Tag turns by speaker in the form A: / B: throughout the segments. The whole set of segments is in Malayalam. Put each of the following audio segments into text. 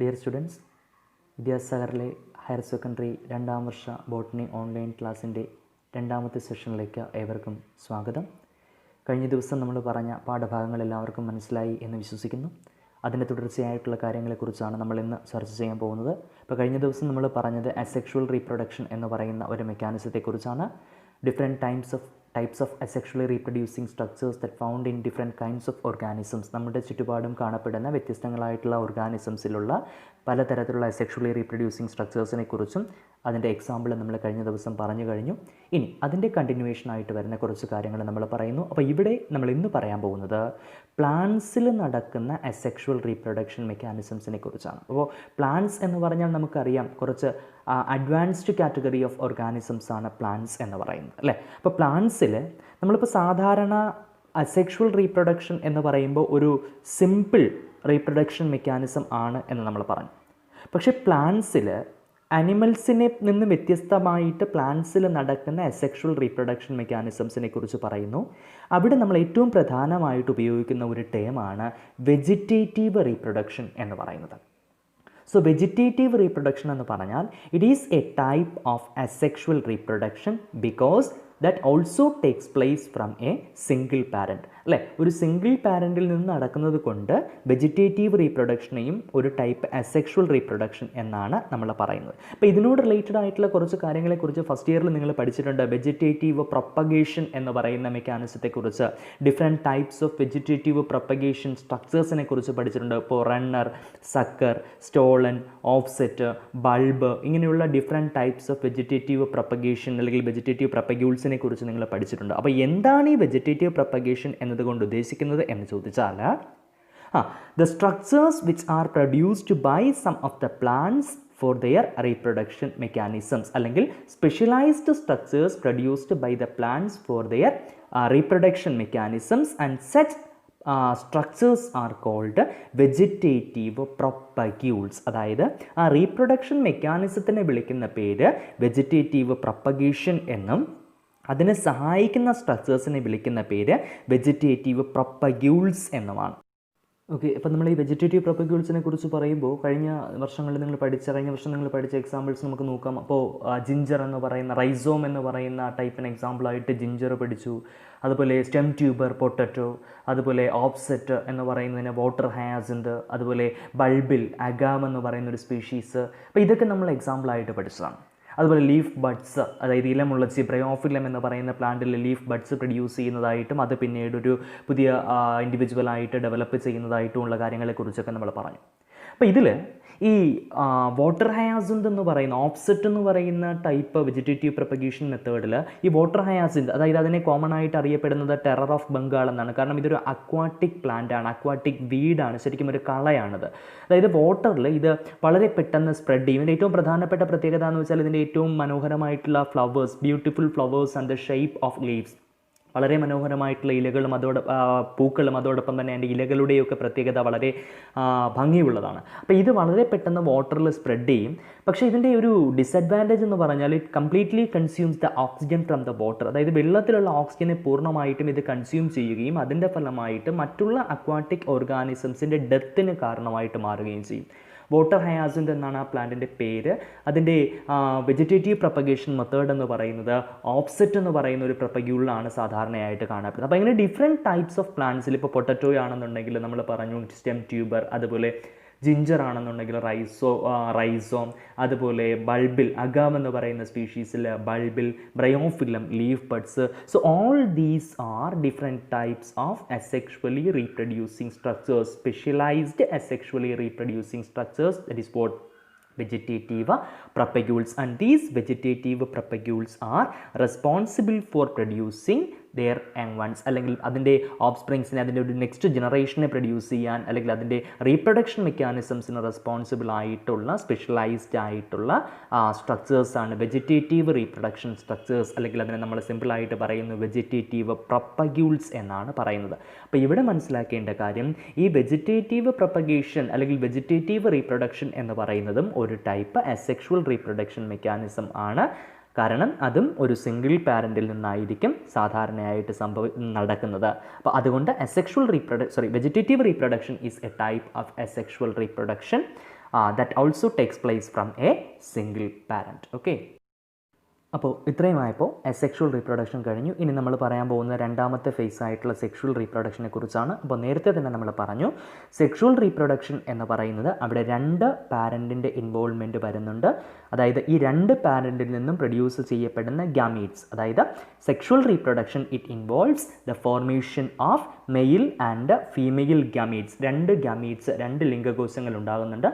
A: ഡിയർ സ്റ്റുഡൻസ്, വിദ്യാസാഗറിലെ ഹയർ സെക്കൻഡറി 2ാം വർഷ ബോട്ടണി ഓൺലൈൻ ക്ലാസ്സിൻ്റെ 2ാമത്തെ സെഷനിലേക്ക് ഏവർക്കും സ്വാഗതം. കഴിഞ്ഞ ദിവസം നമ്മൾ പറഞ്ഞ പാഠഭാഗങ്ങൾ എല്ലാവർക്കും മനസ്സിലായി എന്ന് വിശ്വസിക്കുന്നു. അതിൻ്റെ തുടർച്ചയായിട്ടുള്ള കാര്യങ്ങളെക്കുറിച്ചാണ് നമ്മൾ ഇന്ന് ചർച്ച ചെയ്യാൻ പോകുന്നത്. ഇപ്പോൾ കഴിഞ്ഞ ദിവസം നമ്മൾ പറഞ്ഞത് അസെക്ഷുവൽ റീപ്രൊഡക്ഷൻ എന്ന് പറയുന്ന ഒരു മെക്കാനിസത്തെക്കുറിച്ചാണ്. Different types of asexually reproducing structures that found in different kinds of organisms. നമ്മുടെ ചുറ്റുപാടും കാണപ്പെടുന്ന വ്യത്യസ്തങ്ങളായിട്ടുള്ള ഓർഗാനിസംസിലുള്ള പലതരത്തിലുള്ള asexually reproducing സ്ട്രക്ചേഴ്സിനെ കുറിച്ചും അതിൻ്റെ എക്സാമ്പിൾ നമ്മൾ കഴിഞ്ഞ ദിവസം പറഞ്ഞു കഴിഞ്ഞു. ഇനി അതിൻ്റെ കണ്ടിന്യൂവേഷനായിട്ട് വരുന്ന കുറച്ച് കാര്യങ്ങൾ നമ്മൾ പറയുന്നു. അപ്പോൾ ഇവിടെ നമ്മൾ ഇന്ന് പറയാൻ പോകുന്നത് പ്ലാന്റ്സിൽ നടക്കുന്ന asexual reproduction മെക്കാനിസംസിനെ കുറിച്ചാണ്. അപ്പോൾ പ്ലാന്റ്സ് എന്ന് പറഞ്ഞാൽ നമുക്കറിയാം കുറച്ച് അഡ്വാൻസ്ഡ് കാറ്റഗറി ഓഫ് ഓർഗാനിസംസ് ആണ് പ്ലാന്റ്സ് എന്ന് പറയുന്നത്, അല്ലേ? അപ്പോൾ പ്ലാന്റ്സിൽ നമ്മളിപ്പോൾ സാധാരണ അസെക്ഷുവൽ റീപ്രൊഡക്ഷൻ എന്ന് പറയുമ്പോൾ ഒരു സിമ്പിൾ റീപ്രൊഡക്ഷൻ മെക്കാനിസം ആണ് എന്ന് നമ്മൾ പറഞ്ഞു. പക്ഷേ പ്ലാന്റ്സിൽ അനിമൽസിനെ നിന്ന് വ്യത്യസ്തമായിട്ട് പ്ലാന്റ്സിൽ നടക്കുന്ന അസെക്ഷുവൽ റീപ്രൊഡക്ഷൻ മെക്കാനിസംസിനെ കുറിച്ച് പറയുന്നു. അവിടെ നമ്മൾ ഏറ്റവും പ്രധാനമായിട്ട് ഉപയോഗിക്കുന്ന ഒരു ടേമാണ് വെജിറ്റേറ്റീവ് റീപ്രൊഡക്ഷൻ എന്ന് പറയുന്നത്. സോ വെജിറ്റേറ്റീവ് റീപ്രൊഡക്ഷൻ എന്ന് പറഞ്ഞാൽ it is A type of asexual reproduction because that also takes place from A single parent, അല്ലേ? ഒരു സിംഗിൾ പാരൻറ്റിൽ നിന്ന് നടക്കുന്നത് കൊണ്ട് വെജിറ്റേറ്റീവ് റീപ്രൊഡക്ഷനെയും ഒരു ടൈപ്പ് അസെക്ഷുവൽ റീപ്രൊഡക്ഷൻ എന്നാണ് നമ്മൾ പറയുന്നത്. അപ്പോൾ ഇതിനോട് റിലേറ്റഡ് ആയിട്ടുള്ള കുറച്ച് കാര്യങ്ങളെക്കുറിച്ച് ഫസ്റ്റ് ഇയറിൽ നിങ്ങൾ പഠിച്ചിട്ടുണ്ട്. വെജിറ്റേറ്റീവ് പ്രൊപ്പഗേഷൻ എന്ന് പറയുന്ന മെക്കാനിസത്തെക്കുറിച്ച്, different types of vegetative propagation സ്ട്രക്ചേഴ്സിനെ കുറിച്ച് പഠിച്ചിട്ടുണ്ട്. ഇപ്പോൾ runner, sucker, stolon, offset, bulb, ഇങ്ങനെയുള്ള different types of vegetative propagation അല്ലെങ്കിൽ വെജിറ്റേറ്റീവ് പ്രൊപ്പഗ്യൂൾസിനെ കുറിച്ച് നിങ്ങൾ പഠിച്ചിട്ടുണ്ട്. അപ്പോൾ എന്താണ് ഈ വെജിറ്റേറ്റീവ് പ്രൊപ്പഗേഷൻ എന്നതുകൊണ്ട് ഉദ്ദേശിക്കുന്നത് എന്ന് ചോദിച്ചാൽ the structures which are produced by some of the plants for their reproduction mechanisms, അല്ലെങ്കിൽ specialized structures produced by the plants for their reproduction mechanisms, and such structures are called vegetative propagules. അതായത് ആ റീപ്രൊഡക്ഷൻ മെക്കാനിസത്തിനെ വിളിക്കുന്ന പേര് വെജിറ്റേറ്റീവ് പ്രൊപ്പഗേഷൻ എന്നും അതിനെ സഹായിക്കുന്ന സ്ട്രക്ചേഴ്സിനെ വിളിക്കുന്ന പേര് വെജിറ്റേറ്റീവ് പ്രൊപ്പഗ്യൂൾസ് എന്നുമാണ്. ഓക്കെ, അപ്പോൾ നമ്മൾ ഈ വെജിറ്റേറ്റീവ് പ്രൊപ്പഗ്യൂൾസിനെ കുറിച്ച് പറയുമ്പോൾ കഴിഞ്ഞ വർഷം നിങ്ങൾ പഠിച്ച എക്സാമ്പിൾസ് നമുക്ക് നോക്കാം. അപ്പോൾ ജിഞ്ചർ എന്ന് പറയുന്ന, റൈസോം എന്ന് പറയുന്ന ടൈപ്പിന് എക്സാമ്പിളായിട്ട് ജിഞ്ചർ പഠിച്ചു. അതുപോലെ സ്റ്റെം ട്യൂബർ, പൊട്ടറ്റോ, അതുപോലെ ഓപ്സെറ്റ് എന്ന് പറയുന്നതിന് വാട്ടർ ഹയാസിന്ത്, അതുപോലെ ബൾബിൽ അഗാം എന്ന് പറയുന്ന ഒരു സ്പീഷീസ്. അപ്പോൾ ഇതൊക്കെ നമ്മൾ എക്സാമ്പിളായിട്ട് പഠിച്ചതാണ്. അതുപോലെ ലീഫ് ബഡ്സ്, അതായത് ഇലമുള്ളച്ചി, ബ്രയോഫിലം എന്ന് പറയുന്ന പ്ലാന്റിൽ ലീഫ് ബഡ്സ് പ്രൊഡ്യൂസ് ചെയ്യുന്നതായിട്ടും അത് പിന്നീട് ഒരു പുതിയ ഇൻഡിവിജ്വലായിട്ട് ഡെവലപ്പ് ചെയ്യുന്നതായിട്ടുമുള്ള കാര്യങ്ങളെക്കുറിച്ചൊക്കെ നമ്മൾ പറഞ്ഞു. അപ്പോൾ ഇതിൽ ഈ വാട്ടർ ഹയാസിന്ത് എന്ന് പറയുന്ന, ഓപ്സെറ്റ് എന്ന് പറയുന്ന ടൈപ്പ് വെജിറ്റേറ്റീവ് പ്രൊപ്പഗേഷൻ മെത്തേഡിൽ ഈ വാട്ടർ ഹയാസിന്ത്, അതായത് അതിനെ കോമൺ ആയിട്ട് അറിയപ്പെടുന്നത് ടെറർ ഓഫ് ബംഗാൾ എന്നാണ്. കാരണം ഇതൊരു അക്വാട്ടിക് പ്ലാന്റ് ആണ്, അക്വാട്ടിക് വീഡാണ്, ശരിക്കും ഒരു കളയാണിത്. അതായത് വാട്ടറിൽ ഇത് വളരെ പെട്ടെന്ന് സ്പ്രെഡ് ചെയ്യും. ഇതിൻ്റെ ഏറ്റവും പ്രധാനപ്പെട്ട പ്രത്യേകത എന്ന് വെച്ചാൽ ഇതിൻ്റെ ഏറ്റവും മനോഹരമായിട്ടുള്ള flowers, beautiful flowers and the shape of leaves, വളരെ മനോഹരമായിട്ടുള്ള ഇലകളും പൂക്കളും അതോടൊപ്പം തന്നെ അതിൻ്റെ ഇലകളുടെയൊക്കെ പ്രത്യേകത വളരെ ഭംഗിയുള്ളതാണ്. അപ്പോൾ ഇത് വളരെ പെട്ടെന്ന് വാട്ടറിൽ സ്പ്രെഡ് ചെയ്യും. പക്ഷേ ഇതിൻ്റെ ഒരു ഡിസഡ്വാൻറ്റേജ് എന്ന് പറഞ്ഞാൽ it completely consumes the oxygen from the water. അതായത് വെള്ളത്തിലുള്ള ഓക്സിജനെ പൂർണ്ണമായിട്ടും ഇത് കൺസ്യൂം ചെയ്യുകയും അതിൻ്റെ ഫലമായിട്ട് മറ്റുള്ള അക്വാട്ടിക് ഓർഗാനിസംസിൻ്റെ ഡെത്തിന് കാരണമായിട്ട് മാറുകയും ചെയ്യും. വാട്ടർ ഹയാസിന്ത് എന്നാണ് ആ പ്ലാന്റിൻ്റെ പേര്. അതിൻ്റെ വെജിറ്റേറ്റീവ് പ്രൊപ്പഗേഷൻ മെത്തേഡ് എന്ന് പറയുന്നത് ഓപ്സെറ്റ് എന്ന് പറയുന്ന ഒരു പ്രൊപ്പഗ്യൂളിലാണ് സാധാരണയായിട്ട് കാണപ്പെടുന്നത്. അപ്പോൾ ഇങ്ങനെ ഡിഫറെൻറ്റ് ടൈപ്സ് ഓഫ് പ്ലാന്റ്സിൽ, ഇപ്പോൾ പൊട്ടറ്റോ ആണെന്നുണ്ടെങ്കിൽ നമ്മൾ പറഞ്ഞു സ്റ്റെം ട്യൂബർ, അതുപോലെ ജിഞ്ചർ ആണെന്നുണ്ടെങ്കിൽ റൈസോം, അതുപോലെ ബൾബിൽ അഗാം എന്ന് പറയുന്ന സ്പീഷീസിൽ bulbil, bryophyllum, leaf buds. So all these are different types of asexually reproducing structures, specialized asexually reproducing structures, that is what vegetative propagules, and these vegetative propagules are responsible for producing their young ones, അല്ലെങ്കിൽ അതിൻ്റെ ഓഫ്സ്പ്രിങ്സിനെ, അതിൻ്റെ ഒരു നെക്സ്റ്റ് ജനറേഷനെ പ്രൊഡ്യൂസ് ചെയ്യാൻ, അല്ലെങ്കിൽ അതിൻ്റെ റീപ്രൊഡക്ഷൻ മെക്കാനിസംസിന് റെസ്പോൺസിബിൾ ആയിട്ടുള്ള സ്പെഷ്യലൈസ്ഡ് ആയിട്ടുള്ള സ്ട്രക്ചേഴ്സാണ് വെജിറ്റേറ്റീവ് റീപ്രൊഡക്ഷൻ സ്ട്രക്ചേഴ്സ്, അല്ലെങ്കിൽ അതിനെ നമ്മൾ സിമ്പിളായിട്ട് പറയുന്നു വെജിറ്റേറ്റീവ് പ്രൊപ്പഗ്യൂൾസ് എന്നാണ് പറയുന്നത്. അപ്പോൾ ഇവിടെ മനസ്സിലാക്കേണ്ട കാര്യം, ഈ വെജിറ്റേറ്റീവ് പ്രൊപ്പഗേഷൻ അല്ലെങ്കിൽ വെജിറ്റേറ്റീവ് റീപ്രൊഡക്ഷൻ എന്ന് പറയുന്നതും ഒരു ടൈപ്പ് അസെക്ഷുവൽ റീപ്രൊഡക്ഷൻ മെക്കാനിസം ആണ്. കാരണം അതും ഒരു സിംഗിൾ പാരൻറ്റിൽ നിന്നായിരിക്കും സാധാരണയായിട്ട് നടക്കുന്നത്. അപ്പോൾ അതുകൊണ്ട് vegetative reproduction is A type of asexual reproduction. that also takes place from a single parent. Okay. അപ്പോൾ ഇത്രയുമായപ്പോൾ സെക്ഷുവൽ റീപ്രൊഡക്ഷൻ കഴിഞ്ഞു. ഇനി നമ്മൾ പറയാൻ പോകുന്ന രണ്ടാമത്തെ ഫേസ് ആയിട്ടുള്ള സെക്ഷുവൽ റീപ്രൊഡക്ഷനെ കുറിച്ചാണ്. അപ്പോൾ നേരത്തെ തന്നെ നമ്മൾ പറഞ്ഞു, സെക്ഷുവൽ റീപ്രൊഡക്ഷൻ എന്ന് പറയുന്നത് അവിടെ രണ്ട് പാരൻറ്റിൻ്റെ ഇൻവോൾവ്മെൻറ്റ് വരുന്നുണ്ട്. അതായത് ഈ രണ്ട് പാരൻറ്റിൽ നിന്നും പ്രൊഡ്യൂസ് ചെയ്യപ്പെടുന്ന ഗാമീറ്റ്സ്, അതായത് sexual reproduction it involves the formation of male and female gametes. രണ്ട് ലിംഗകോശങ്ങൾ ഉണ്ടാകുന്നുണ്ട്.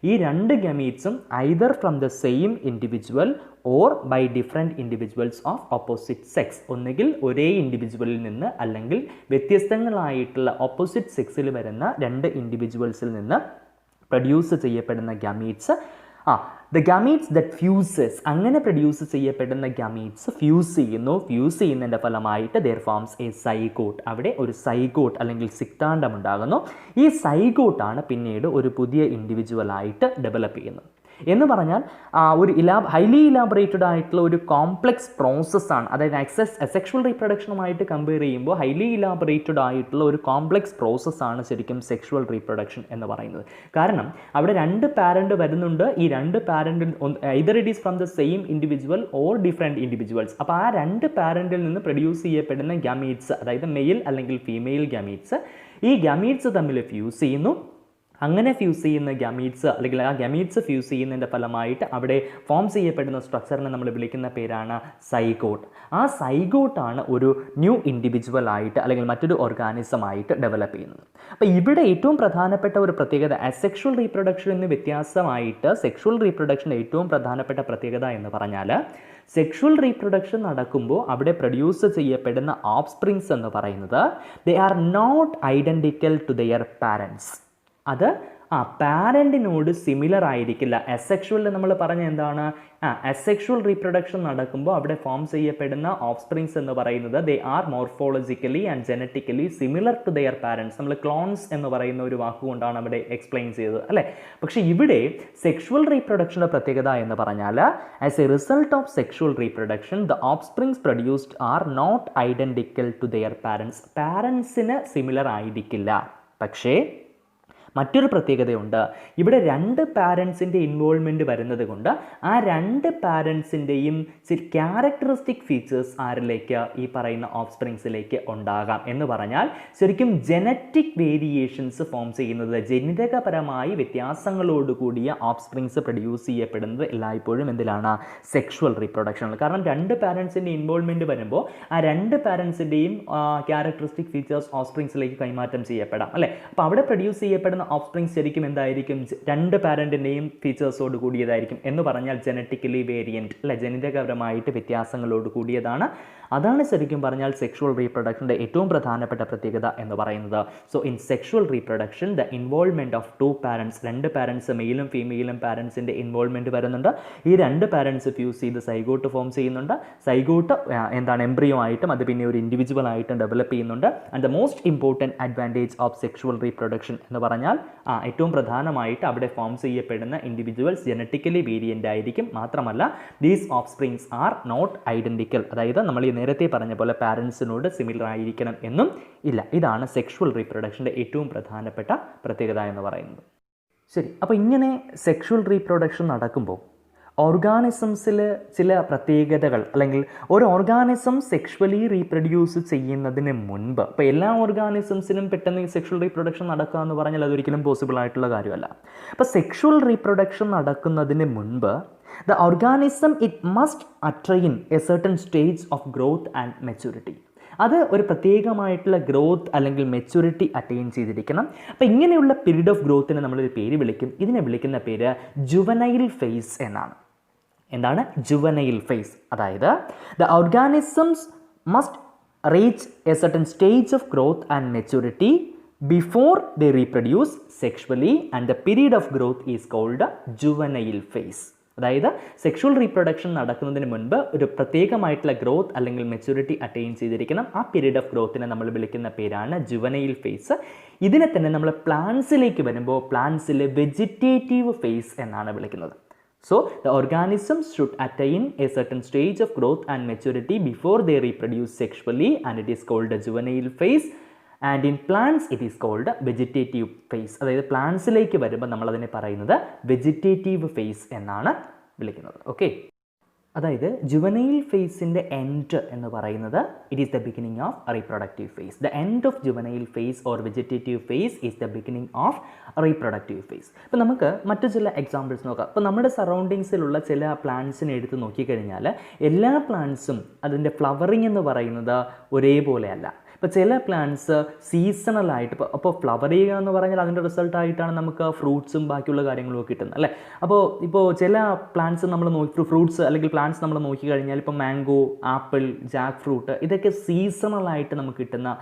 A: ഈ രണ്ട് ഗമീറ്റ്സും either from the same individual or by different individuals of opposite sex. ഒന്നുകിൽ ഒരേ ഇൻഡിവിജ്വലിൽ നിന്ന് അല്ലെങ്കിൽ വ്യത്യസ്തങ്ങളായിട്ടുള്ള ഓപ്പോസിറ്റ് സെക്സിൽ വരുന്ന രണ്ട് ഇൻഡിവിജ്വൽസിൽ നിന്ന് പ്രൊഡ്യൂസ് ചെയ്യപ്പെടുന്ന gametes, the gametes that fuses, അങ്ങനെ പ്രൊഡ്യൂസ് ചെയ്യപ്പെടുന്ന ഗമീറ്റ്സ് ഫ്യൂസ് ചെയ്യുന്നതിൻ്റെ ഫലമായിട്ട് ദെയർ ഫോംസ് എ സൈഗോട്ട്. അവിടെ ഒരു സൈഗോട്ട് അല്ലെങ്കിൽ സിക്താണ്ഡം ഉണ്ടാകുന്നു. ഈ സൈഗോട്ടാണ് പിന്നീട് ഒരു പുതിയ ഇൻഡിവിജ്വലായിട്ട് ഡെവലപ്പ് ചെയ്യുന്നത്. എന്ന് പറഞ്ഞാൽ ഒരു ഹൈലി ഇലാബറേറ്റഡ് ആയിട്ടുള്ള ഒരു കോംപ്ലക്സ് പ്രോസസ്സാണ്. അതായത് സെക്ഷുവൽ റീപ്രൊഡക്ഷനുമായിട്ട് കമ്പയർ ചെയ്യുമ്പോൾ ഹൈലി ഇലാബറേറ്റഡ് ആയിട്ടുള്ള ഒരു കോംപ്ലക്സ് പ്രോസസ്സാണ് ശരിക്കും സെക്ഷുവൽ റീപ്രൊഡക്ഷൻ എന്ന് പറയുന്നത്. കാരണം അവിടെ രണ്ട് പാരൻറ്റ് വരുന്നുണ്ട്. ഈ രണ്ട് പാരൻറ്റിൽ either it is from the same individual or different individuals. അപ്പോൾ ആ രണ്ട് പാരൻറ്റിൽ നിന്ന് പ്രൊഡ്യൂസ് ചെയ്യപ്പെടുന്ന ഗമീറ്റ്സ്, അതായത് മെയിൽ അല്ലെങ്കിൽ ഫീമെയിൽ ഗമീറ്റ്സ്, ഈ ഗമീറ്റ്സ് തമ്മിൽ ഫ്യൂസ് ചെയ്യുന്നു. അങ്ങനെ ഫ്യൂസ് ചെയ്യുന്ന ഗമീറ്റ്സ് അല്ലെങ്കിൽ ആ ഗമീറ്റ്സ് ഫ്യൂസ് ചെയ്യുന്നതിൻ്റെ ഫലമായിട്ട് അവിടെ ഫോം ചെയ്യപ്പെടുന്ന സ്ട്രക്ചറിനെ നമ്മൾ വിളിക്കുന്ന പേരാണ് സൈഗോട്ട്. ആ സൈഗോട്ടാണ് ഒരു ന്യൂ ഇൻഡിവിജ്വൽ ആയിട്ട് അല്ലെങ്കിൽ മറ്റൊരു ഓർഗാനിസം ആയിട്ട് ഡെവലപ്പ് ചെയ്യുന്നത്. അപ്പോൾ ഇവിടെ ഏറ്റവും പ്രധാനപ്പെട്ട ഒരു പ്രത്യേകത, അസെക്ഷുവൽ റീപ്രൊഡക്ഷനിൽ നിന്ന് വ്യത്യാസമായിട്ട് സെക്ഷുവൽ റീപ്രൊഡക്ഷൻ്റെ ഏറ്റവും പ്രധാനപ്പെട്ട പ്രത്യേകത എന്ന് പറഞ്ഞാൽ, സെക്ഷുവൽ റീപ്രൊഡക്ഷൻ നടക്കുമ്പോൾ അവിടെ പ്രൊഡ്യൂസ് ചെയ്യപ്പെടുന്ന ഓഫ്സ്പ്രിങ്സ് എന്ന് പറയുന്നത് they are not identical to their parents. അത് പാരൻറ്റിനോട് സിമിലർ ആയിരിക്കില്ല. അസെക്ഷുവൽ നമ്മൾ പറഞ്ഞ എന്താണ്, അസെക്ഷുവൽ റീപ്രൊഡക്ഷൻ നടക്കുമ്പോൾ അവിടെ ഫോം ചെയ്യപ്പെടുന്ന ഓഫ്സ്പ്രിങ്സ് എന്ന് പറയുന്നത് they are morphologically and genetically similar to their parents. നമ്മൾ ക്ലോൺസ് എന്ന് പറയുന്ന ഒരു വാക്കുകൊണ്ടാണ് അവിടെ എക്സ്പ്ലെയിൻ ചെയ്തത് അല്ലേ. പക്ഷേ ഇവിടെ സെക്ഷുവൽ റീപ്രൊഡക്ഷൻ്റെ പ്രത്യേകത എന്ന് പറഞ്ഞാൽ, as a result of sexual reproduction the offsprings produced are not identical to their parents. പാരൻസിന് സിമിലർ ആയിരിക്കില്ല. പക്ഷേ മറ്റൊരു പ്രത്യേകതയുണ്ട്. ഇവിടെ രണ്ട് പാരൻസിൻ്റെ ഇൻവോൾവ്മെൻറ്റ് വരുന്നത് കൊണ്ട് ആ രണ്ട് പാരൻസിൻ്റെയും ക്യാരക്ടറിസ്റ്റിക് ഫീച്ചേഴ്സ് ആരിലേക്ക്, ഈ പറയുന്ന ഓഫ്സ്പ്രിങ്സിലേക്ക് ഉണ്ടാകാം. എന്ന് പറഞ്ഞാൽ ശരിക്കും ജനറ്റിക് വേരിയേഷൻസ് ഫോം ചെയ്യുന്നത്, ജനിതകപരമായി വ്യത്യാസങ്ങളോടുകൂടിയ ഓഫ്സ്പ്രിങ്സ് പ്രൊഡ്യൂസ് ചെയ്യപ്പെടുന്നത് എല്ലായ്പ്പോഴും എന്തിലാണ്, സെക്ഷുവൽ റീപ്രൊഡക്ഷനിൽ. കാരണം രണ്ട് പാരൻസിൻ്റെ ഇൻവോൾവ്മെൻറ്റ് വരുമ്പോൾ ആ രണ്ട് പാരൻസിൻ്റെയും ക്യാരക്ടറിസ്റ്റിക് ഫീച്ചേഴ്സ് ഓഫ്സ്പ്രിങ്സിലേക്ക് കൈമാറ്റം ചെയ്യപ്പെടാം അല്ലേ. അപ്പോൾ അവിടെ പ്രൊഡ്യൂസ് ചെയ്യപ്പെടുന്ന ഓഫ്സ്പ്രിങ്സ് ശരിക്കും എന്തായിരിക്കും, രണ്ട് പാരൻറ്റിൻ്റെയും ഫീച്ചേഴ്സോട് കൂടിയതായിരിക്കും. എന്ന് പറഞ്ഞാൽ ജനറ്റിക്കലി വേരിയൻറ്റ് അല്ലെ, ജനിതകപരമായിട്ട് വ്യത്യാസങ്ങളോട് കൂടിയതാണ്. അതാണ് ശരിക്കും പറഞ്ഞാൽ സെക്ഷുവൽ റീപ്രൊഡക്ഷൻ്റെ ഏറ്റവും പ്രധാനപ്പെട്ട പ്രത്യേകത എന്ന് പറയുന്നത്. So in sexual reproduction the involvement of two parents, രണ്ട് പാരൻസ് മെയിലും ഫീമെയിലും പാരൻസിൻ്റെ ഇൻവോൾവ്മെൻറ്റ് വരുന്നുണ്ട്. ഈ രണ്ട് പാരൻസ് ഫ്യൂസ് ചെയ്ത് സൈഗോട്ട് ഫോം ചെയ്യുന്നുണ്ട്. സൈഗോട്ട് എന്താണ്, എംബ്രിയോ ആയിട്ടും അത് പിന്നെ ഒരു ഇൻഡിവിജ്വൽ ആയിട്ടും ഡെവലപ്പ് ചെയ്യുന്നുണ്ട്. And the most important advantage of sexual reproduction എന്ന് പറഞ്ഞാൽ ഏറ്റവും പ്രധാനമായിട്ട് അവിടെ ഫോം ചെയ്യപ്പെടുന്ന ഇൻഡിവിജ്വൽസ് ജനറ്റിക്കലി വേരിയൻ്റ് ആയിരിക്കും. മാത്രമല്ല these offsprings are not identical, അതായത് നമ്മൾ ഈ നേരത്തെ പറഞ്ഞ പോലെ പാരൻസിനോട് സിമിലർ ആയിരിക്കണം എന്നും ഇല്ല. ഇതാണ് സെക്ഷുവൽ റീപ്രൊഡക്ഷൻ്റെ ഏറ്റവും പ്രധാനപ്പെട്ട പ്രത്യേകത എന്ന് പറയുന്നത്. ശരി, അപ്പോൾ ഇങ്ങനെ സെക്ഷുവൽ റീപ്രൊഡക്ഷൻ നടക്കുമ്പോൾ ഓർഗാനിസംസിൽ ചില പ്രത്യേകതകൾ, അല്ലെങ്കിൽ ഒരു ഓർഗാനിസം സെക്ഷുവലി റീപ്രൊഡ്യൂസ് ചെയ്യുന്നതിന് മുൻപ്, ഇപ്പോൾ എല്ലാ ഓർഗാനിസംസിനും പെട്ടെന്ന് സെക്ഷുവൽ റീപ്രൊഡക്ഷൻ നടക്കുക എന്ന് പറഞ്ഞാൽ അതൊരിക്കലും പോസിബിൾ ആയിട്ടുള്ള കാര്യമല്ല. അപ്പോൾ സെക്ഷുവൽ റീപ്രൊഡക്ഷൻ നടക്കുന്നതിന് മുൻപ് the organism it must attain A certain stage of growth and maturity. അത് ഒരു പ്രത്യേകമായിട്ടുള്ള ഗ്രോത്ത് അല്ലെങ്കിൽ മെച്യൂരിറ്റി അറ്റൈൻ ചെയ്തിരിക്കണം. അപ്പോൾ ഇങ്ങനെയുള്ള പീരീഡ് ഓഫ് ഗ്രോത്തിനെ നമ്മളൊരു പേര് വിളിക്കും. ഇതിനെ വിളിക്കുന്ന പേര് ജുവനൈൽ ഫേസ് എന്നാണ്. എന്താണ് ജുവനൈൽ ഫേസ്? അതായത് the organisms must reach a certain stage of growth and maturity before they reproduce sexually and the period of growth is called juvenile phase. അതായത് സെക്ഷുവൽ റീപ്രൊഡക്ഷൻ നടക്കുന്നതിന് മുൻപ് ഒരു പ്രത്യേകമായിട്ടുള്ള ഗ്രോത്ത് അല്ലെങ്കിൽ മെച്യൂരിറ്റി അറ്റൈൻ ചെയ്തിരിക്കണം. ആ പീരീഡ് ഓഫ് ഗ്രോത്തിനെ നമ്മൾ വിളിക്കുന്ന പേരാണ് ജുവനൈൽ ഫേസ്. ഇതിനെ തന്നെ നമ്മൾ പ്ലാന്റ്സിലേക്ക് വരുമ്പോൾ പ്ലാന്റ്സിലെ വെജിറ്റേറ്റീവ് ഫേസ് എന്നാണ് വിളിക്കുന്നത്. So, the organisms should attain a certain stage of growth and maturity before they reproduce sexually, and it is called the juvenile phase. And in plants it is called vegetative phase. അതായത് പ്ലാന്റ്സിലേക്ക് വരുമ്പോൾ നമ്മളതിനെ പറയുന്നത് വെജിറ്റേറ്റീവ് ഫേസ് എന്നാണ് വിളിക്കുന്നത്. ഓക്കെ, അതായത് ജുവനൈൽ ഫേസിൻ്റെ എൻഡ് എന്ന് പറയുന്നത് it is the beginning of reproductive phase. The end of juvenile phase or vegetative phase is the beginning of reproductive phase. ഇപ്പോൾ നമുക്ക് മറ്റു ചില എക്സാമ്പിൾസ് നോക്കാം. ഇപ്പോൾ നമ്മുടെ സറൗണ്ടിങ്സിലുള്ള ചില പ്ലാന്റ്സിനെ എടുത്ത് നോക്കിക്കഴിഞ്ഞാൽ എല്ലാ പ്ലാന്റ്സും അതിൻ്റെ ഫ്ലവറിങ് എന്ന് പറയുന്നത് ഒരേപോലെയല്ല. ഇപ്പോൾ ചില പ്ലാന്റ്സ് സീസണലായിട്ട് അപ്പോൾ ഫ്ലവർ ചെയ്യുക എന്ന് പറഞ്ഞാൽ അതിൻ്റെ റിസൾട്ടായിട്ടാണ് നമുക്ക് ഫ്രൂട്ട്സും ബാക്കിയുള്ള കാര്യങ്ങളും കിട്ടുന്നത് അല്ലേ. ഇപ്പോൾ ചില പ്ലാന്റ്സ് നമ്മൾ ഫ്രൂട്ട്സ് അല്ലെങ്കിൽ പ്ലാന്റ്സ് നമ്മൾ നോക്കിക്കഴിഞ്ഞാൽ ഇപ്പോൾ മാംഗോ, ആപ്പിൾ, ജാക്ക് ഫ്രൂട്ട് ഇതൊക്കെ സീസണലായിട്ട് നമുക്ക് കിട്ടുന്ന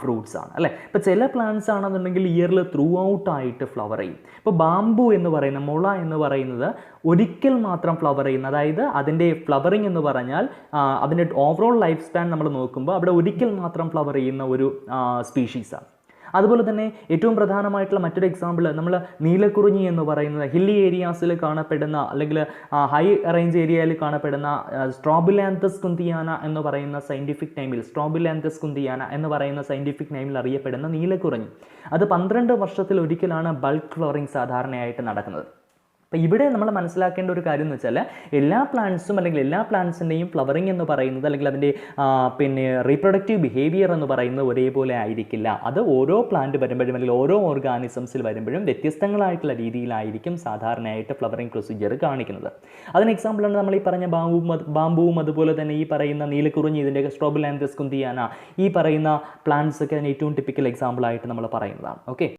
A: ഫ്രൂട്ട്സ് ആണ് അല്ലേ. ഇപ്പോൾ ചില പ്ലാന്റ്സ് ആണെന്നുണ്ടെങ്കിൽ ഇയറിൽ ത്രൂ ഔട്ടായിട്ട് ഫ്ലവർ ചെയ്യും. ഇപ്പോൾ ബാംബു എന്ന് പറയുന്ന മുള എന്ന് പറയുന്നത് ഒരിക്കൽ മാത്രം ഫ്ലവർ ചെയ്യുന്ന, അതായത് അതിൻ്റെ ഫ്ലവറിങ് എന്ന് പറഞ്ഞാൽ അതിൻ്റെ ഓവറോൾ ലൈഫ് സ്പാൻ നമ്മൾ നോക്കുമ്പോൾ അവിടെ ഒരിക്കൽ മാത്രം ഫ്ലവർ ചെയ്യുന്ന ഒരു സ്പീഷീസാണ്. അതുപോലെ തന്നെ ഏറ്റവും പ്രധാനമായിട്ടുള്ള മറ്റൊരു എക്സാമ്പിൾ നമ്മൾ നീലക്കുറിഞ്ഞി എന്ന് പറയുന്നത് ഹില്ലി ഏരിയാസിൽ കാണപ്പെടുന്ന അല്ലെങ്കിൽ ഹൈ റേഞ്ച് ഏരിയയിൽ കാണപ്പെടുന്ന സ്ട്രോബിലാന്തസ് കുന്തിയാന എന്ന് പറയുന്ന സയൻറ്റിഫിക് നെയിമിൽ അറിയപ്പെടുന്ന നീലക്കുറിഞ്ഞി. അത് 12 വർഷത്തിൽ ഒരിക്കലാണ് ബൾക്ക് ഫ്ലവറിങ് സാധാരണയായിട്ട് നടക്കുന്നത്. അപ്പോൾ ഇവിടെ നമ്മൾ മനസ്സിലാക്കേണ്ട ഒരു കാര്യം എന്ന് വെച്ചാൽ എല്ലാ പ്ലാന്റ്സും അല്ലെങ്കിൽ എല്ലാ പ്ലാന്റ്സിൻ്റെയും ഫ്ലവറിങ് എന്ന് പറയുന്നത് അല്ലെങ്കിൽ അതിൻ്റെ റീപ്രൊഡക്റ്റീവ് ബിഹേവിയർ എന്ന് പറയുന്നത് ഒരേപോലെ ആയിരിക്കില്ല. അത് ഓരോ പ്ലാന്റ് വരുമ്പോഴും അല്ലെങ്കിൽ ഓരോ ഓർഗാനിസംസിൽ വരുമ്പോഴും വ്യത്യസ്തങ്ങളായിട്ടുള്ള രീതിയിലായിരിക്കും സാധാരണയായിട്ട് ഫ്ലവറിങ് പ്രൊസീജിയർ കാണിക്കുന്നത്. അതിന് എക്സാമ്പിളാണ് നമ്മൾ ഈ പറഞ്ഞ ബാംബുവും അതുപോലെ തന്നെ ഈ പറയുന്ന നീലക്കുറിഞ്ഞി, ഇതിൻ്റെയൊക്കെ സ്ട്രോബിലാന്തസ് കുന്തിയാന, ഈ പറയുന്ന പ്ലാന്റ്സ് ഒക്കെ അതിന് ഏറ്റവും ടിപ്പിക്കൽ എക്സാമ്പിളായിട്ട് നമ്മൾ പറയുന്നതാണ്. ഓക്കെ,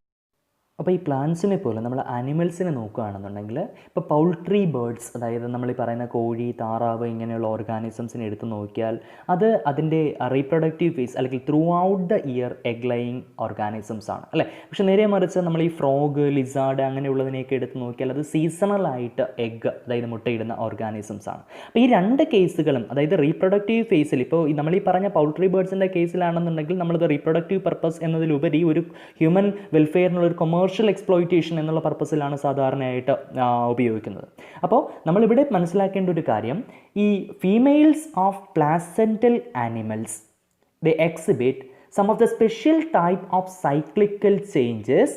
A: അപ്പോൾ ഈ പ്ലാന്റ്സിനെ പോലെ നമ്മൾ ആനിമൽസിനെ നോക്കുകയാണെന്നുണ്ടെങ്കിൽ ഇപ്പോൾ പൗൾട്രി ബേർഡ്സ്, അതായത് നമ്മൾ ഈ പറയുന്ന കോഴി, താറാവ് ഇങ്ങനെയുള്ള ഓർഗാനിസംസിനെ എടുത്ത് നോക്കിയാൽ അത് അതിൻ്റെ റീപ്രൊഡക്റ്റീവ് ഫേസ് അല്ലെങ്കിൽ through out the year egg lying organisms ആണ് അല്ലേ. പക്ഷെ നേരെ മറിച്ച് നമ്മൾ ഈ ഫ്രോഗ്, ലിസാർഡ് അങ്ങനെയുള്ളതിനെയൊക്കെ എടുത്ത് നോക്കിയാൽ അത് സീസണലായിട്ട് എഗ്, അതായത് മുട്ടയിടുന്ന ഓർഗാനിസംസ് ആണ്. അപ്പോൾ ഈ രണ്ട് കേസുകളും, അതായത് റീപ്രൊഡക്റ്റീവ് ഫേസിൽ ഇപ്പോൾ നമ്മൾ ഈ പറഞ്ഞ പൗൾട്രി ബേർഡ്സിൻ്റെ കേസിലാണെന്നുണ്ടെങ്കിൽ നമ്മളത് റീപ്രൊഡക്റ്റീവ് പർപ്പസ് എന്നതിലുപരി ഒരു ഹ്യൂമൻ വെൽഫെയറിനുള്ള ഒരു കൊമേഴ്ഷ്യൽ എക്സ്പ്ലോയിറ്റേഷൻ എന്നുള്ള പർപ്പസിലാണ് സാധാരണയായിട്ട് ഉപയോഗിക്കുന്നത്. അപ്പോൾ നമ്മളിവിടെ മനസ്സിലാക്കേണ്ട ഒരു കാര്യം, ഈ females of placental animals they exhibit some of the special type of cyclical changes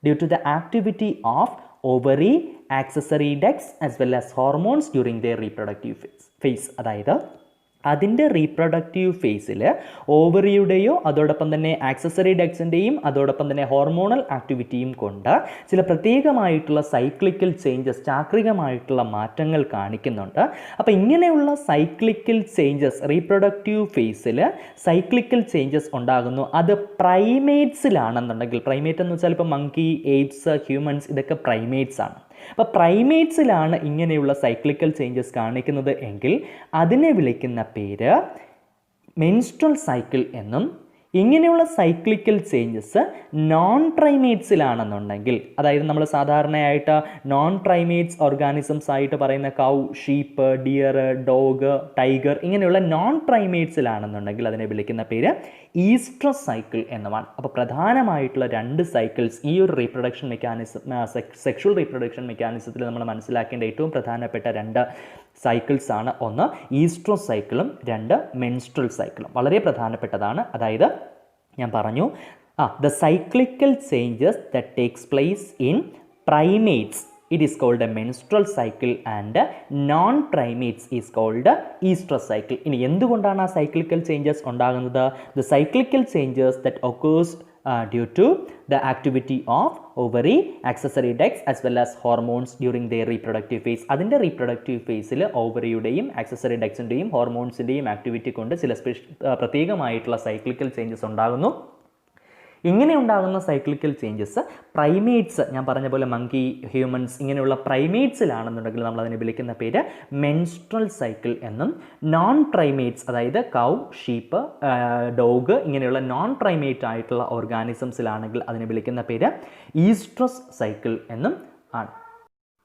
A: due to the activity of ovary, accessory ducts as well as hormones during their reproductive phase. അതായത് അതിൻ്റെ റീപ്രൊഡക്റ്റീവ് ഫേസിൽ ഓവറിയുടെയോ അതോടൊപ്പം തന്നെ ആക്സസറി ഡക്സിൻ്റെയും അതോടൊപ്പം തന്നെ ഹോർമോണൽ ആക്ടിവിറ്റിയും കൊണ്ട് ചില പ്രത്യേകമായിട്ടുള്ള സൈക്ലിക്കൽ ചേഞ്ചസ്, ചാക്രികമായിട്ടുള്ള മാറ്റങ്ങൾ കാണിക്കുന്നുണ്ട്. അപ്പോൾ ഇങ്ങനെയുള്ള സൈക്ലിക്കൽ ചേഞ്ചസ്, റീപ്രൊഡക്റ്റീവ് ഫേസിൽ സൈക്ലിക്കൽ ചേഞ്ചസ് ഉണ്ടാകുന്നു. അത് പ്രൈമേറ്റ്സിലാണെന്നുണ്ടെങ്കിൽ, പ്രൈമേറ്റ് എന്ന് വെച്ചാൽ ഇപ്പോൾ മങ്കി, ഏപ്സ്, ഹ്യൂമൻസ് ഇതൊക്കെ പ്രൈമേറ്റ്സ് ആണ്. അപ്പോൾ പ്രൈമേറ്റ്സിലാണ് ഇങ്ങനെയുള്ള സൈക്ലിക്കൽ ചേഞ്ചസ് കാണിക്കുന്നത് എങ്കിൽ അതിനെ വിളിക്കുന്ന പേര് മെൻസ്ട്രൽ സൈക്കിൾ എന്നും, ഇങ്ങനെയുള്ള സൈക്ലിക്കൽ ചേഞ്ചസ് നോൺ പ്രൈമേറ്റ്സിലാണെന്നുണ്ടെങ്കിൽ, അതായത് നമ്മൾ സാധാരണയായിട്ട് നോൺ പ്രൈമേറ്റ്സ് ഓർഗാനിസംസ് ആയിട്ട് പറയുന്ന കൗ, ഷീപ്പ്, ഡിയർ, ഡോഗ്, ടൈഗർ ഇങ്ങനെയുള്ള നോൺ പ്രൈമേറ്റ്സിലാണെന്നുണ്ടെങ്കിൽ അതിനെ വിളിക്കുന്ന പേര് ഈസ്ട്രസ് സൈക്കിൾ എന്നുമാണ്. അപ്പോൾ പ്രധാനമായിട്ടുള്ള 2 സൈക്കിൾസ് ഈ ഒരു റീപ്രൊഡക്ഷൻ മെക്കാനിസം, സെക്ഷുവൽ റീപ്രൊഡക്ഷൻ മെക്കാനിസത്തിൽ നമ്മൾ മനസ്സിലാക്കേണ്ട ഏറ്റവും പ്രധാനപ്പെട്ട 2 സൈക്കിൾസ് ആണ്. ഒന്ന് ഈസ്ട്രസ് സൈക്കിളും 2 മെൻസ്ട്രൽ സൈക്കിളും. വളരെ പ്രധാനപ്പെട്ടതാണ്. അതായത് ഞാൻ പറഞ്ഞു, the cyclical changes that takes place in primates it is called a menstrual cycle and non-primates is called estrous cycle. ഇനി എന്തുകൊണ്ടാണ് ആ സൈക്ലിക്കൽ ചേഞ്ചസ് ഉണ്ടാകുന്നത്? The cyclical changes that occurs due to the activity of ovary, accessory ducts as well as hormones during their reproductive phase. അതിൻ്റെ റീപ്രൊഡക്റ്റീവ് ഫേസിൽ ഓവറിയുടെയും ആക്സസറി ഡക്സിൻ്റെയും ഹോർമോൺസിൻ്റെയും ആക്ടിവിറ്റി കൊണ്ട് ചില പ്രത്യേകമായിട്ടുള്ള സൈക്ലിക്കൽ ചേഞ്ചസ് ഉണ്ടാകുന്നു. ഇങ്ങനെ ഉണ്ടാകുന്ന സൈക്ലിക്കൽ ചേഞ്ചസ് പ്രൈമേറ്റ്സ്, ഞാൻ പറഞ്ഞ പോലെ മങ്കി, ഹ്യൂമൻസ് ഇങ്ങനെയുള്ള പ്രൈമേറ്റ്സിലാണെന്നുണ്ടെങ്കിൽ നമ്മൾ അതിനെ വിളിക്കുന്ന പേര് മെൻസ്ട്രൽ സൈക്കിൾ എന്നും, നോൺ പ്രൈമേറ്റ്സ് അതായത് കൗ, ഷീപ്പ്, ഡോഗ് ഇങ്ങനെയുള്ള നോൺ പ്രൈമേറ്റ് ആയിട്ടുള്ള ഓർഗാനിസംസിലാണെങ്കിൽ അതിനെ വിളിക്കുന്ന പേര് ഈസ്ട്രസ് സൈക്കിൾ എന്നും ആണ്.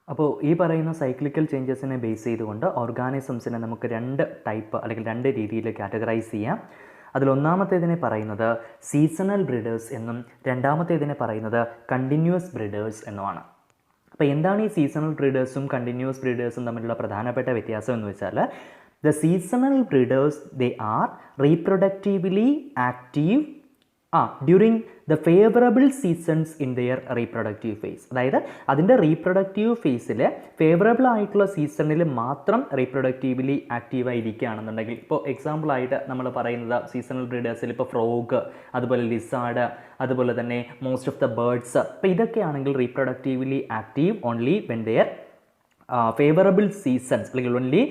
A: അപ്പോൾ ഈ പറയുന്ന സൈക്ലിക്കൽ ചേഞ്ചസിനെ ബേസ് ചെയ്തുകൊണ്ട് ഓർഗാനിസംസിനെ നമുക്ക് 2 ടൈപ്പ് അല്ലെങ്കിൽ 2 രീതിയിൽ കാറ്റഗറൈസ് ചെയ്യാം. അതിലൊന്നാമത്തേതിനെ പറയുന്നത് സീസണൽ ബ്രീഡേഴ്സ് എന്നും രണ്ടാമത്തേതിനെ പറയുന്നത് കണ്ടിന്യൂസ് ബ്രീഡേഴ്സ് എന്നുമാണ്. അപ്പോൾ എന്താണ് ഈ സീസണൽ ബ്രീഡേഴ്സും കണ്ടിന്യൂസ് ബ്രീഡേഴ്സും തമ്മിലുള്ള പ്രധാനപ്പെട്ട വ്യത്യാസം എന്ന് വെച്ചാൽ, the seasonal breeders they are reproductively active during the favourable seasons in their reproductive phase. അതായത് അതിൻ്റെ റീപ്രൊഡക്റ്റീവ് ഫേസിൽ ഫേവറബിൾ ആയിട്ടുള്ള സീസണിൽ മാത്രം റീപ്രൊഡക്റ്റീവ്ലി ആക്റ്റീവായി ഇരിക്കുകയാണെന്നുണ്ടെങ്കിൽ, ഇപ്പോൾ എക്സാമ്പിളായിട്ട് നമ്മൾ പറയുന്നത് സീസണൽ ബ്രീഡേഴ്സിൽ ഇപ്പോൾ ഫ്രോഗ്, അതുപോലെ ലിസാർഡ്, അതുപോലെ തന്നെ മോസ്റ്റ് ഓഫ് ദ ബേർഡ്സ്, അപ്പോൾ ഇതൊക്കെയാണെങ്കിൽ reproductively active only when their favourable seasons, അല്ലെങ്കിൽ only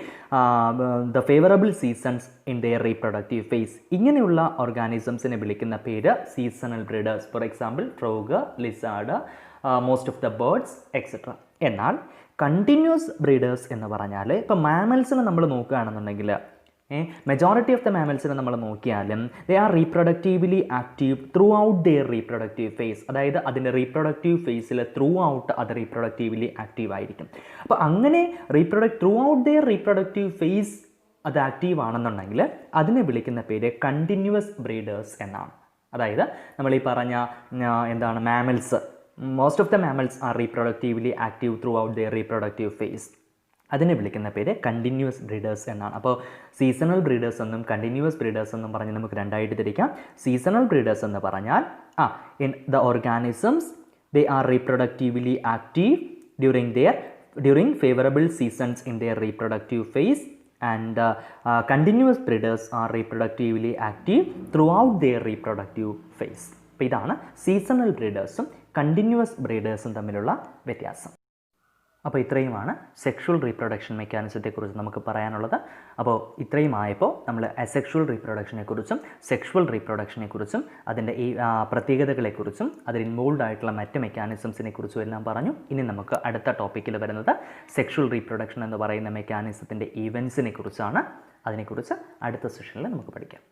A: the favourable seasons in their reproductive phase. ഇങ്ങനെയുള്ള ഓർഗാനിസംസിനെ വിളിക്കുന്ന പേര് seasonal breeders. For example frog, lizard, most of the birds etcetera. എന്നാൽ കണ്ടിന്യൂസ് ബ്രീഡേഴ്സ് എന്ന് പറഞ്ഞാൽ ഇപ്പോൾ മാമൽസിനെ നമ്മൾ നോക്കുകയാണെന്നുണ്ടെങ്കിൽ, മെജോറിറ്റി ഓഫ് ദ മാമൽസിനെ നമ്മൾ നോക്കിയാലും they are reproductively active throughout their reproductive phase. അതായത് അതിൻ്റെ റീപ്രൊഡക്റ്റീവ് ഫേസിൽ ത്രൂ ഔട്ട് അത് റീപ്രൊഡക്റ്റീവ്ലി ആക്റ്റീവ് ആയിരിക്കും. അപ്പോൾ അങ്ങനെ throughout their reproductive phase അത് ആക്റ്റീവ് ആണെന്നുണ്ടെങ്കിൽ അതിനെ വിളിക്കുന്ന പേര് കണ്ടിന്യൂസ് ബ്രീഡേഴ്സ് എന്നാണ്. അതായത് നമ്മൾ ഈ പറഞ്ഞ എന്താണ് mammals, most of the mammals are reproductively active throughout their reproductive phase. അതിനെ വിളിക്കുന്ന പേര് കണ്ടിന്യൂസ് ബ്രീഡേഴ്സ് എന്നാണ്. അപ്പോൾ സീസണൽ ബ്രീഡേഴ്സ് എന്നും കണ്ടിന്യൂസ് ബ്രീഡേഴ്സ് എന്നും പറഞ്ഞ് നമുക്ക് രണ്ടായിട്ട് തിരിക്കാം. സീസണൽ ബ്രീഡേഴ്സ് എന്ന് പറഞ്ഞാൽ in the organisms they are reproductively active during favourable seasons in their reproductive phase, and continuous breeders are reproductively active throughout their reproductive phase. അപ്പോൾ ഇതാണ് സീസണൽ ബ്രീഡേഴ്സും കണ്ടിന്യൂസ് ബ്രീഡേഴ്സും തമ്മിലുള്ള വ്യത്യാസം. അപ്പോൾ ഇത്രയുമാണ് സെക്ഷുവൽ റീപ്രൊഡക്ഷൻ മെക്കാനിസത്തെക്കുറിച്ച് നമുക്ക് പറയാനുള്ളത്. അപ്പോൾ ഇത്രയും ആയപ്പോൾ നമ്മൾ അസെക്ഷുവൽ റീപ്രൊഡക്ഷനെക്കുറിച്ചും സെക്ഷുവൽ റീപ്രൊഡക്ഷനെക്കുറിച്ചും അതിൻ്റെ ഈ പ്രത്യേകതകളെക്കുറിച്ചും അതിൽ ഇൻവോൾവ് ആയിട്ടുള്ള മറ്റ് മെക്കാനിസംസിനെ കുറിച്ചും എല്ലാം പറഞ്ഞു. ഇനി നമുക്ക് അടുത്ത ടോപ്പിക്കിൽ വരുന്നത് സെക്ഷുവൽ റീപ്രൊഡക്ഷൻ എന്ന് പറയുന്ന മെക്കാനിസത്തിൻ്റെ ഈവൻസിനെ കുറിച്ചാണ്. അതിനെക്കുറിച്ച് അടുത്ത സെഷനിൽ നമുക്ക് പഠിക്കാം.